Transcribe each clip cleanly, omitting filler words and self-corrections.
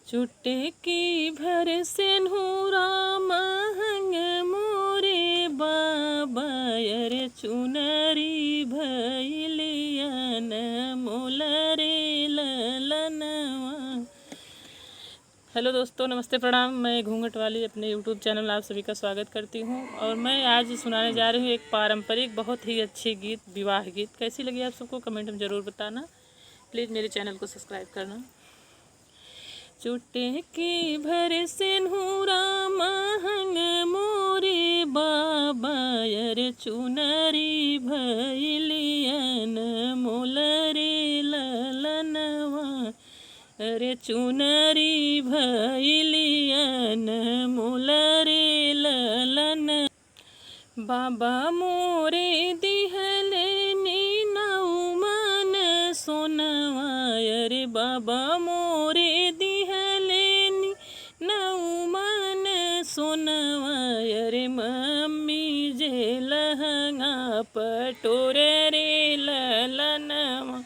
चुटकी भर सिंदूरा महंग मोरे बाबा रे चुनरी भैलियन मोलरे ललनवा। हेलो दोस्तों, नमस्ते, प्रणाम। मैं घूंघट वाली अपने यूट्यूब चैनल आप सभी का स्वागत करती हूं और मैं आज सुनाने जा रही हूं एक पारंपरिक बहुत ही अच्छी गीत, विवाह गीत। कैसी लगी आप सबको कमेंट में ज़रूर बताना। प्लीज़ मेरे चैनल को सब्सक्राइब करना। चुटकी भर सिंदूरा महंग मोरे बाबा रे चुनरी भैलियन मोलरे ललनवा। अरे चुनरी भैलियन मोलरे ललन। बाबा मोरे दिहले नीनऊ मन सोनवा। अरे बाबा मोरे दिहले नीनऊ मन सोनवा। अरे मम्मी जे लहंगा पटोरे रे ललनवा।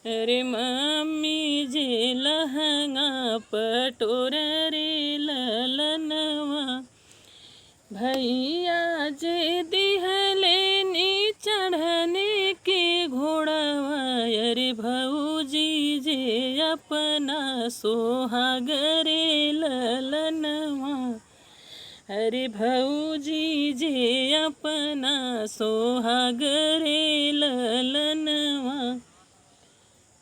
अरे मम्मी जे लहंगा पटोरे रे ललनवा। भैया जे दिहले नी चढ़ने के घोड़वा। अरे भौजी जे अपना सोहाग रे ललनवा। अरे भौजी जे अपना सोहाग रे ललनवा।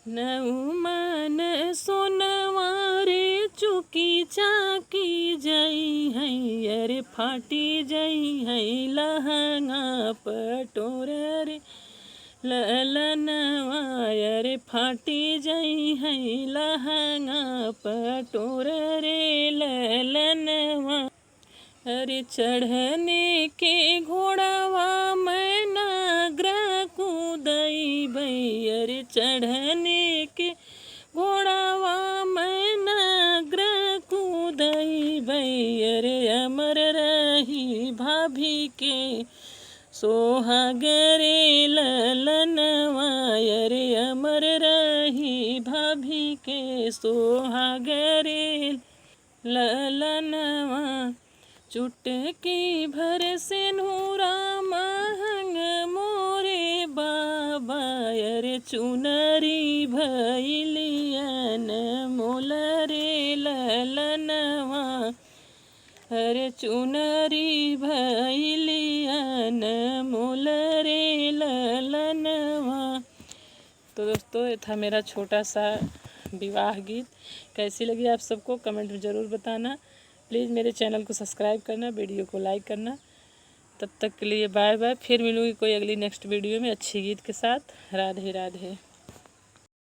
नऊ मन सोनवा रे चुकी चाकी जई है। अरे फाटी जई है लहंगा पटोरे रे ललनवा। अरे फाटी जई है लहंगा पटोरे रे ललनवा। अरे चढ़ने के घोड़वा मैं नागरा कूदई भई। अरे चढ़ने के घोड़वा मैं नागरा कूदई भई। अरे अमर रही भाभी के सोहाग रे ललनवा। अरे अमर रही भाभी के सोहाग रे ललनवा। चुटकी भर सिंदूरा महंग मोरे बाबा रे चुनरी भैलियन मोलरे ललनवा। अरे चुनरी भैलियन मोलरे ललनवा। तो दोस्तों, ये था मेरा छोटा सा विवाह गीत। कैसी लगी आप सबको कमेंट में ज़रूर बताना। प्लीज़ मेरे चैनल को सब्सक्राइब करना, वीडियो को लाइक करना। तब तक के लिए बाय बाय। फिर मिलूँगी कोई अगली नेक्स्ट वीडियो में अच्छी गीत के साथ। राधे राधे।